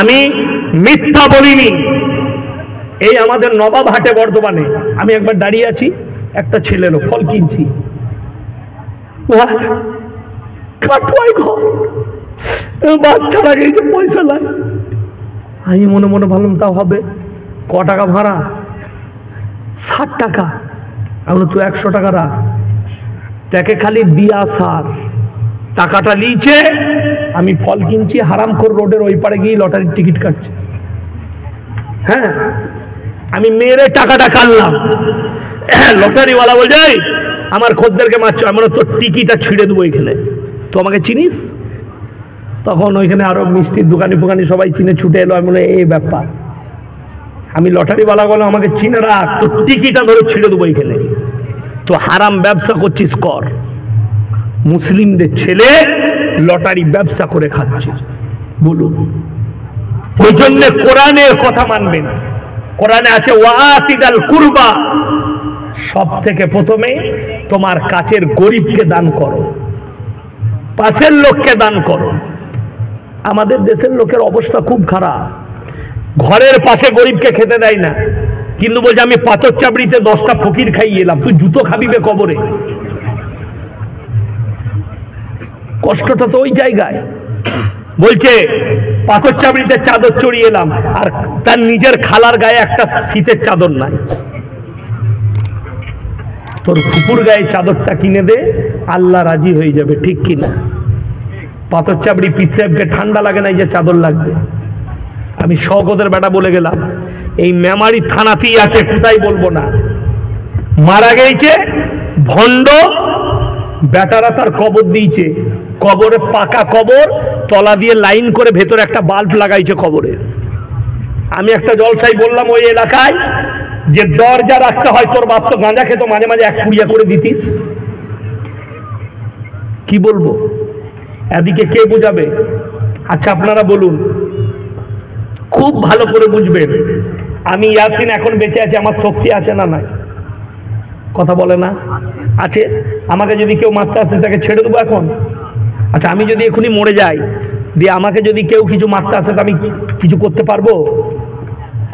আমি মিথ্যা বলিনি। এই আমাদের নবাবহাটে বর্ধমানে আমি একবার দাঁড়িয়ে আছি, একটা ছেলে এলো, ফল কিনছি, কাটুয়াই ঘর, বাস ছাড়া গেছে, পয়সা নাই। আমি মনে মনে ভাবলাম তাও হবে, ক টাকা ভাড়া? 60 টাকা। আমি তো 100 টাকা রাখ, তাকে খালি দিয়া সার টাকাটা নিয়েছে। আমি ফল কিনছি, হারামখোর রোডের ওই পারে গিয়ে লটারির টিকিট কাটছে। হ্যাঁ, আমি মেরে টাকাটা কাটলাম। লটারিওয়ালা বলছে আমার খদ্দেরকে মারছো। আমি তোর টিকিটা ছিঁড়ে দেবো এখানে, তো আমাকে চিনিস? তখন ওইখানে আরো মিষ্টির দোকানি ফোকানি সবাই চিনে ছুটে এলো। আমি বলে এই ব্যাপার, আমি লটারিওয়ালা বলো আমাকে চিনে রাখ, তোর টিকিটা ধরে ছিঁড়ে দেবো এখানে। তো হারাম ব্যবসা করছিস কর। মুসলিমদের ছেলে লটারি ব্যবসা করে খাচ্ছে, বলুন। ওই জন্য কোরআনের কথা মানবেন। কোরআনে আছে ওয়াতিদাল কুরবা, সব থেকে প্রথমে তোমার কাছের গরিবকে দান করো, পাশের লোককে দান করো। আমাদের দেশের লোকের অবস্থা খুব খারাপ, ঘরের পাশে গরিবকে খেতে দেয় না, কিন্তু বলছে আমি পাথর চাবড়িতে 10টা ফকির খাইয়ে এলাম, তুই জুতো খাবিবে কবরে। কষ্টটা তো ওই জায়গায়। বলছে পাথর চাবড়িতে চাদর চড়িয়ে এলাম, আর তার নিজের খালার গায়ে একটা শীতের চাদর নাই। তোর ফুপুর গায়ে চাদরটা কিনে দে, আল্লাহ রাজি হয়ে যাবে, ঠিক কিনা? পাথর চাবড়ি পীর সাহেবকে ঠান্ডা লাগে না, যে চাদর লাগবে। আমি শওকতের বেটা বলে গেলাম, এই মেমারি থানাতেই আছে, কোথায় বলবো না। মারা গেছে ভণ্ড বেটারা, তার কবর দিয়েছে, কবরে পাকা কবর, তলা দিয়ে লাইন করে ভেতরে একটা বাল্ব লাগাইছে কবরে। আমি একটা জলসাই বললাম ওই এলাকায়, যে দরজা রাখতে হয়, তোর বাপ তো গাঁজা খেত, মাঝে মাঝে 1 পুড়িয়া করে দিতিস। কি বলবো, এদিকে কে বুঝাবে? আচ্ছা আপনারা বলুন, খুব ভালো করে বুঝবেন। আমি ইয়াসিন এখন বেঁচে আছি, আমার শক্তি আছে না নাই? কথা বলে না? আছে। আমাকে যদি কেউ মারতে আসে তাকে ছেড়ে দেবো এখন? আচ্ছা আমি যদি এখনই মরে যাই, দিয়ে আমাকে যদি কেউ কিছু মারতে আসে, আমি কিছু করতে পারবো?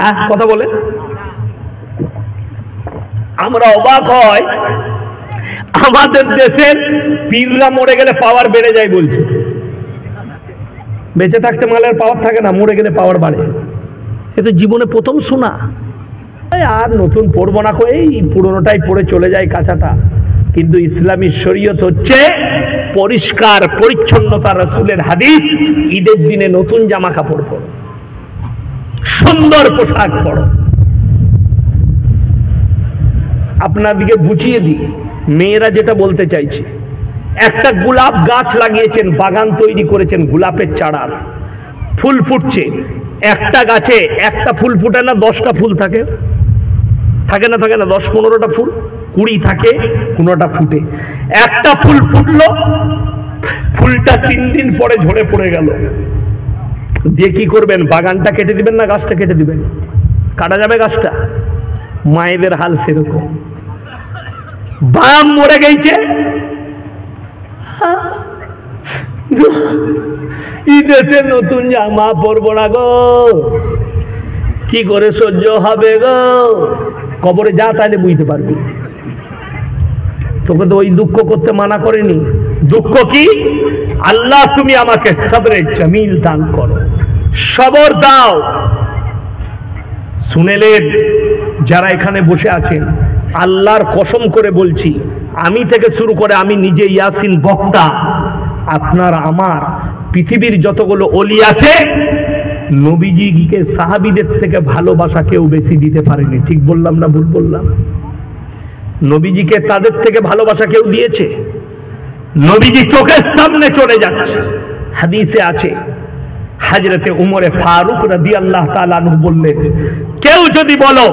হ্যাঁ, কথা বলে। আমরা অবাক হয়, আমাদের দেশের পীররা মরে গেলে পাওয়ার বেড়ে যায় বলছে। বেঁচে থাকতে মালের পাওয়ার থাকে না, মরে গেলে পাওয়ার বাড়ে। এ তো জীবনে প্রথম শোনা। আর নতুন পড়বো না, এই পুরোনোটাই পড়ে চলে যায় কাঁচাটা। কিন্তু ইসলামী শরীয়ত হচ্ছে পরিষ্কার পরিচ্ছন্নতা, রাসূলের হাদিস, ঈদের দিনে নতুন জামা কাপড় পরো, সুন্দর পোশাক পরো। আপনাদেরকে বুঝিয়ে দিই, মেয়েরা যেটা বলতে চাইছে, একটা গোলাপ গাছ লাগিয়েছেন, বাগান তৈরি করেছেন গোলাপের চারার, ফুল ফুটছে। একটা গাছে একটা ফুল ফুটে না, 10টা ফুল থাকে? থাকে না? থাকে না? 10-15টা ফুল, 20 থাকে, 15টা ফুটে। একটা ফুল ফুটলো, ফুলটা 3 দিন পরে ঝরে পড়ে গেল, দিয়ে কি করবেন? বাগানটা কেটে দিবেন না গাছটা কেটে দিবেন? কাটা যাবে গাছটা? মায়েদের হাল সেরকম। বাম মরে গেছে, ঈদেতে নতুন জামা পরবো না গো, কি করে সহ্য হবে গো? কবরে যা তাইলে বুঝতে পারবি। তোকে তো ওই দুঃখ করতে মানা করেনি। দুঃখ কি? আল্লাহ তুমি আমাকে সবরে জমিল দান করো, সবর দাও। শুনেলেন যারা এখানে বসে আছেন, আল্লাহর কসম করে বলছি, আমি থেকে শুরু করে আমি নিজে ইয়াসিন বক্তা, আপনার আমার পৃথিবীর যতগুলো ওলি আছে, নবীজিকে সাহাবীদের থেকে ভালোবাসা কেউ বেশি দিতে পারেনি। ঠিক বললাম না ভুল বললাম? নবীজিকে তাদের থেকে ভালোবাসা কেউ দিয়েছে? নবীজি চোখের সামনে চলে যাচ্ছে, হাদিসে আছে, হযরতে উমরে ফারুক রাদিয়াল্লাহু তাআলা আনহু বললেন, কেউ যদি বলো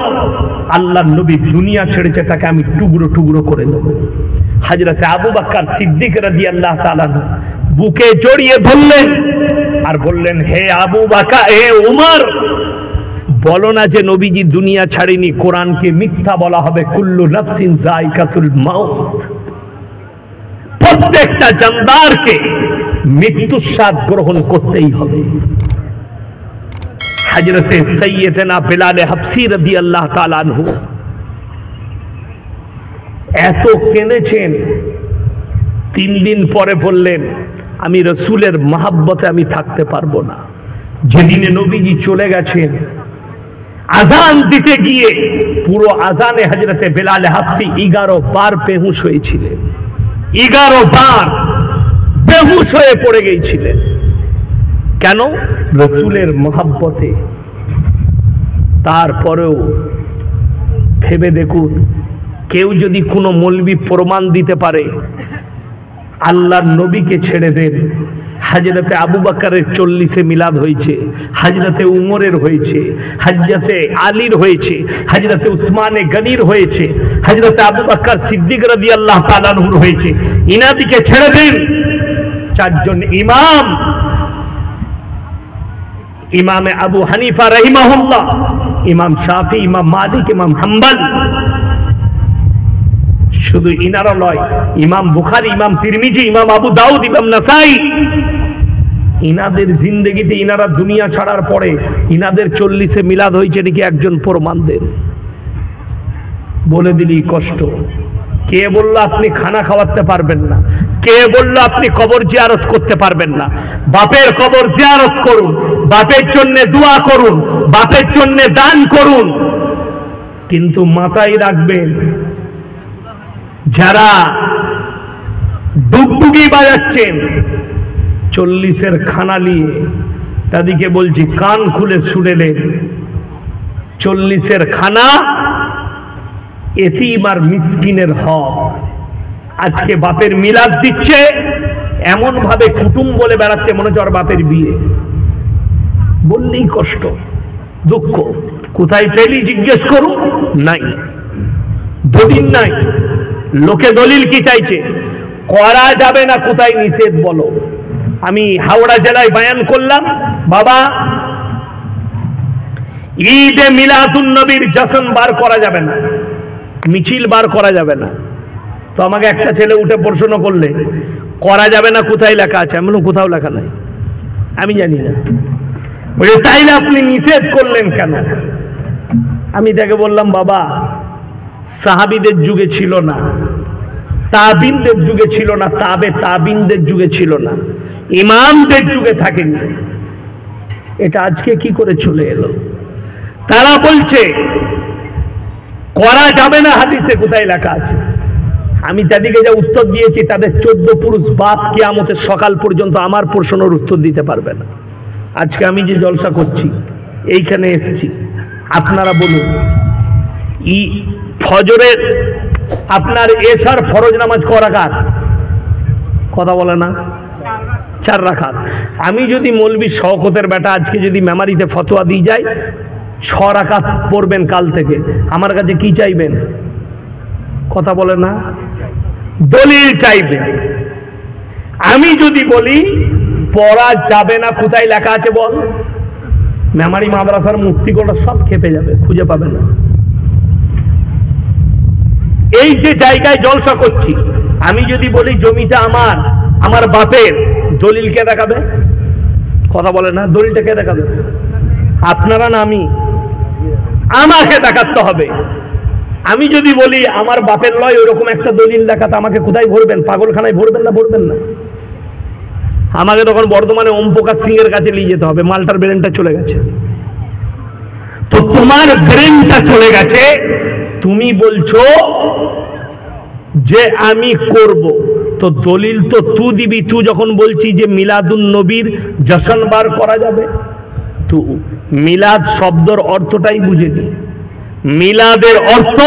আল্লাহর নবী দুনিয়া ছেড়েছে, তাকে আমি টুকরো টুকরো করে দেব। হযরতে আবু বকর সিদ্দিক রাদিয়াল্লাহু তাআলা বুকে জড়িয়ে ধরলেন আর বললেন, হে আবু বকর, হে উমর, বলো না যে নবীজি দুনিয়া ছাড়েনি। কোরআনকে মিথ্যা বলা হবে, কুল্লু নাফসিন যায়কাতুল মাউত, প্রত্যেকটা জানদারকে মৃত্যুর স্বাদ গ্রহণ করতেই হবে। হযরতে সাইয়্যিদনা বিলাল হাবশী রাদিয়াল্লাহু তাআলা আনহু এত কেঁদেছেন, 3 দিন পরে বললেন আমি রাসূলের মহব্বতে আমি থাকতে পারবো না। যেদিনে নবীজি চলে গেছেন, আজান দিতে গিয়ে পুরো আজানে হযরতে বিলাল হাবশী 11 বার বেহুশ হয়েছিলেন, 11 বার বেহুশ হয়ে পড়ে গিয়েছিলেন। কেন? রাসূলের মহব্বতে। তারপরেও ভেবে দেখুন, কেউ যদি কোনো মৌলবি প্রমাণ দিতে পারে আল্লাহর নবীকে ছেড়ে দেন, হযরতে আবু বকরের 40-এ মিলাদ হয়েছে, হযরতে উমরের হয়েছে, হযরতে আলীর হয়েছে, হযরতে উসমানে গনির হয়েছে, হযরতে আবু বকর সিদ্দিক রাদিয়াল্লাহু তাআলা আনহুর হয়েছে, ইনাদিকে ছেড়ে দেন। 4 জন ইমাম, ইমামে আবু হানিফা রাহিমাহুল্লাহ, ইমাম শাফি, ইমাম মালিক, ইমাম হাম্বল, শুধু ইনারা নয়, ইমাম বুখারী, ইমাম তিরমিজি, ইমাম আবু দাউদ, ইমাম নাসাই, ইনাদের জিন্দেগিতে ইনারা দুনিয়া ছাড়ার পরে ইনাদের 40-এ মিলাদ হয়েছে নাকি একজন প্রমাণ দেন। বলে দিলি কষ্ট। কে বললো আপনি খানা খাওয়াতে পারবেন না? কে বললো আপনি কবর জিয়ারত করতে পারবেন না? বাপের কবর জিয়ারত করুন, বাপের জন্য দোয়া করুন, বাপের জন্য দান করুন, কিন্তু মাথায় রাখবেন যারা ডুগডুগি বাজাচ্ছেন 40-এর খানা নিয়ে, তাদেরকে বলছি কান খুলে শুনেলেন, 40-এর খানা এতিম আর মিসকিনের হক। আজকে বাপের মিলাদ দিচ্ছে, এমন ভাবে কুটুম বলে বেড়াচ্ছে মনে হচ্ছে ওর বাপের বিয়ে। বললেই কষ্ট, দুঃখ। কোথায় পেলি জিজ্ঞেস করুন, নাই, দলিল নাই। লোকে দলিল কি চাইছে? করা যাবে না, কোথায় নিষেধ বলো? আমি হাওড়া জেলায় বয়ান করলাম, বাবা ঈদে মিলাদুন নবীর জশ্ন বার করা যাবে না, মিছিল বার করা যাবে না। তো আমাকে একটা ছেলে উঠে প্রশ্ন করলে করা যাবে না কোথায় লেখা আছে? আমি বললাম কোথাও লেখা নাই, আমি জানি না। বলে তাইলে আপনি নিষেধ করলেন কেন? আমি তাকে বললাম বাবা, সাহাবীদের যুগে ছিল না, তাবিনদের যুগে ছিল না, তাবে তাবিনদের যুগে ছিল না, ইমামদের যুগে থাকেনি, এটা আজকে কি করে চলে এলো? তারা বলছে করা যাবে না, হাদিসে কোথায় লেখা আছে? আমি তাদেরকে যা উত্তর দিয়েছি, তাদের 14 পুরুষ বাপ কিয়ামতের সকাল পর্যন্ত আমার প্রশ্নের উত্তর দিতে পারবে না। আজকে আমি যে জলসা করছি, এইখানে এসেছি, আপনারা বলুন ফজরের আপনার এশার ফরজ নামাজ ক রাকাত? কথা বলে না, 4 রাকাত। আমি যদি মৌলবী শওকতের বেটা আজকে যদি মেমারিতে ফতোয়া দিয়ে যাই 6 রাকাত পড়বেন কাল থেকে, আমার কাছে কি চাইবেন? কথা বলে না, দলিল চাইবেন। আমি যদি বলি পড়া যাবে না, কোথায় লেখা আছে বল? মেমারি মাদ্রাসার মুফতি কোটা সব খেপে যাবে, খুঁজে পাবে না। এই যে জায়গায় জলসা করছি, আমি যদি বলি জমিটা আমার, আমার বাপের, দলিল কে দেখাবে? কথা বলে না, দলিলটা কে দেখাবে? আপনারা না আমি? আমাকে দেখাতে হবে। আমি যদি বলি আমার বাপের লয়, ওরকম একটা দলিল দেখাতে, আমাকে কোথায় ভরবেন? পাগলখানায় ভরবেন না? ভরবেন না। আমাকে তখন বর্ধমানে ওম প্রকাশ সিং এর কাছে নিয়ে যেতে হবে, মালটার ব্রেনটা চলে গেছে। তো তোমার ব্রেনটা চলে গেছে, তুমি বলছো যে আমি করব, তো দলিল তো তুই দিবি। তুই যখন বলছি যে মিলাদুন নবীর জশ্ন বার করা যাবে, তো মিলাদ শব্দের অর্থটাই বুঝেনি। মিলাদের অর্থ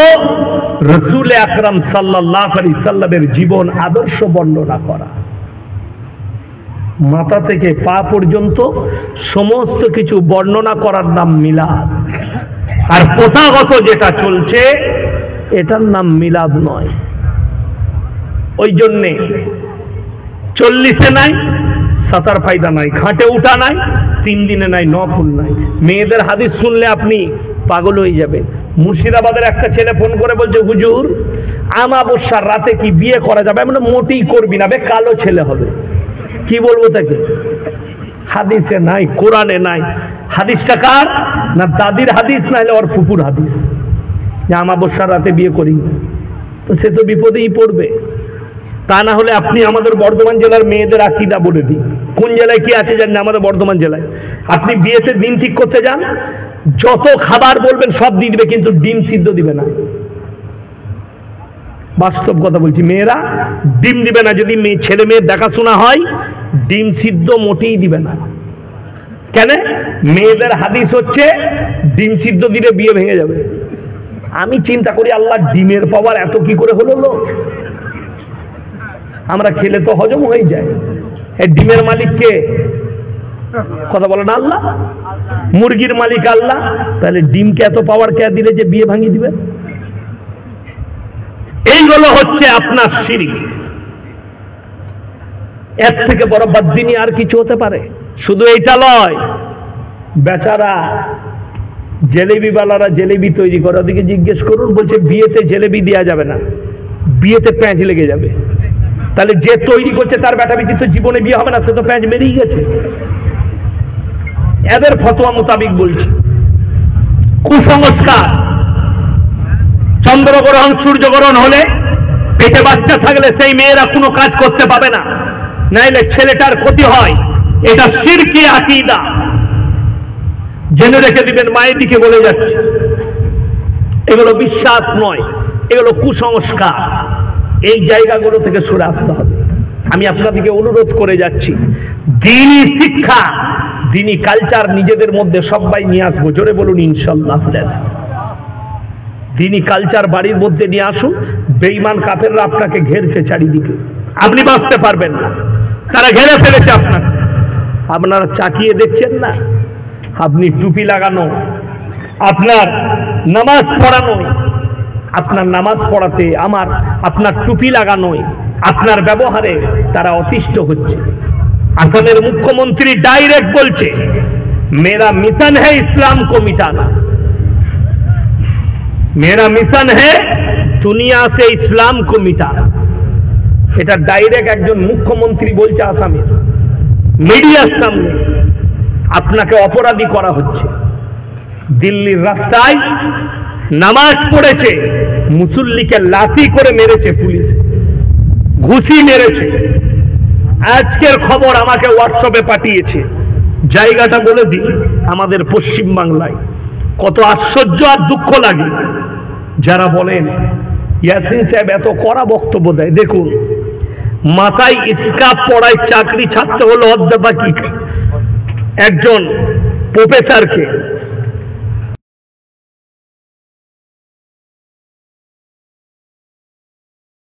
রাসূল আকরাম সাল্লাল্লাহু আলাইহি সাল্লামের জীবন আদর্শ বর্ণনা করা, মাথা থেকে পা পর্যন্ত সমস্ত কিছু বর্ণনা করার নাম মিলাদ। আর প্রথাগত যেটা চলছে এটার নাম মিলাদ নয়। ওই জন্যে 40-এ নাই, সাতার ফায়দা নাই, খাটে উঠা নাই, 3 দিনে নাই, নফল নাই। মেয়েদের হাদিস শুনলে আপনি পাগল হয়ে যাবেন। মুর্শিদাবাদের একটা ছেলে ফোন করে বলছে, হুজুর আমাবস্যার রাতে কি বিয়ে করা যাবে? আমি বললাম মোটেই করবি না, কালো ছেলে হবে। কি বলবো তাকে? হাদিসে নাই, কোরআনে নাই। হাদিসটা কার? না দাদির হাদিস, না হলে ওর ফুপুর হাদিস, যে আমাবস্যার রাতে বিয়ে করি। তো সে তো বিপদেই পড়বে। তা না হলে আপনি আমাদের বর্ধমান জেলার মেয়েদের আকীদা বলে দিন। কোন জেলায় কি আছে জানেন? আমাদের বর্ধমান জেলায় আপনি বিয়েতে দিন ঠিক করতে যান, যত খাবার বলবেন সব দিয়ে দিবে, কিন্তু ডিম সিদ্ধ দিবে না। বাস্তব কথা বলছি, মেয়েরা ডিম দিবে না। যদি ছেলে মেয়ের দেখাশোনা হয়, ডিম সিদ্ধ মোটেই দিবে না। কেন? মেয়েদের হাদিস হচ্ছে ডিম সিদ্ধ দিলে বিয়ে ভেঙে যাবে। আমি চিন্তা করি, আল্লাহ ডিমের পাওয়ার এত কি করে হলো লোক? আমরা খেলে তো হজম হয়ে যায়। এই ডিমের মালিক কে? কথা বলে না আল্লাহ। মুরগির মালিক আল্লাহ। তাহলে ডিমকে এত পাওয়ার কে দিলে যে বিয়ে ভাঙিয়ে দিবে? এইগুলো হচ্ছে আপনার শিরক। এর থেকে বড় বাদদিনী আর কিছু হতে পারে? শুধু এইটা নয়, বেচারা জেলেবি বালারা জেলেবি তৈরি করে, ওদিকে জিজ্ঞেস করুন, বলছে বিয়েতে জেলেবি দেওয়া যাবে না, বিয়েতে প্যাঁচ লেগে যাবে। তাহলে যে তৈরি করছে তার বেটা বেটি তো জীবনে বিয়ে হবে না, সে তো প্যাঁচ বেরিয়ে গেছে। এদের ফতোয়া মোতাবিক বলছি, কুসংস্কার। চন্দ্রগ্রহণ সূর্যগ্রহণ হলে পেটে বাচ্চা থাকলে সেই মেয়েরা কোনো কাজ করতে পাবে না, নাইলে ছেলেটার ক্ষতি হয়। এটা শিরকি আকীদা, জেনে রেখে দিবেন। মায়ের দিকে বলে যাচ্ছে, এগুলো বিশ্বাস নয়, এগুলো কুসংস্কার। এই জায়গাগুলো থেকে সরে আসতে হবে। আমি আপনাদেরকে অনুরোধ করে যাচ্ছি, দ্বীনি শিক্ষা, দ্বীনি কালচার নিজেদের মধ্যে সবাই নিয়ে আসবো। জোরে বলুন ইনশাআল্লাহ। দ্বীনি কালচার বাড়ির মধ্যে নিয়ে আসুন। বেঈমান কাফেররা আপনাকে ঘেরছে চারিদিকে, আপনি বাঁচতে পারবেন না। তারা ঘেরে ফেলেছে আপনাকে। আপনারা চাকিয়ে দেখছেন না? আপনি টুপি লাগানো, আপনার নামাজ পড়ানোই, আপনার নামাজ পড়াতে আপনার টুপি লাগানোই, আপনার ব্যবহারে তারা অতিষ্ঠ হচ্ছে। আসামের মুখ্যমন্ত্রী ডাইরেক্ট বলছে, মেরা মিশন है ইসলাম को मिटाना, मेरा मिशन है दुनिया से इस्लाम को मिटाना। এটা ডাইরেক্ট একজন মুখ্যমন্ত্রী বলছে আসামের মিডিয়ার সামনে। আপনাকে অপরাধী করা হচ্ছে। দিল্লির রাস্তায় নামাজ পড়েছে, মুসল্লিকে লাঠি করে মেরেছে পুলিশ, ঘুষি মেরেছে। আজকের খবর আমাকে হোয়াটসঅ্যাপে পাঠিয়েছে। জায়গাটা বলে দিই, আমাদের পশ্চিম বাংলায়। কত আশ্চর্য আর দুঃখ লাগে যারা বলেন ইয়াসিন সাহেব এত কড়া বক্তব্য দেয়। দেখুন, মাথায় স্কার্ফ পড়ায় চাকরি ছাড়তে হলো অধ্যাপক একজন প্রফেসরকে।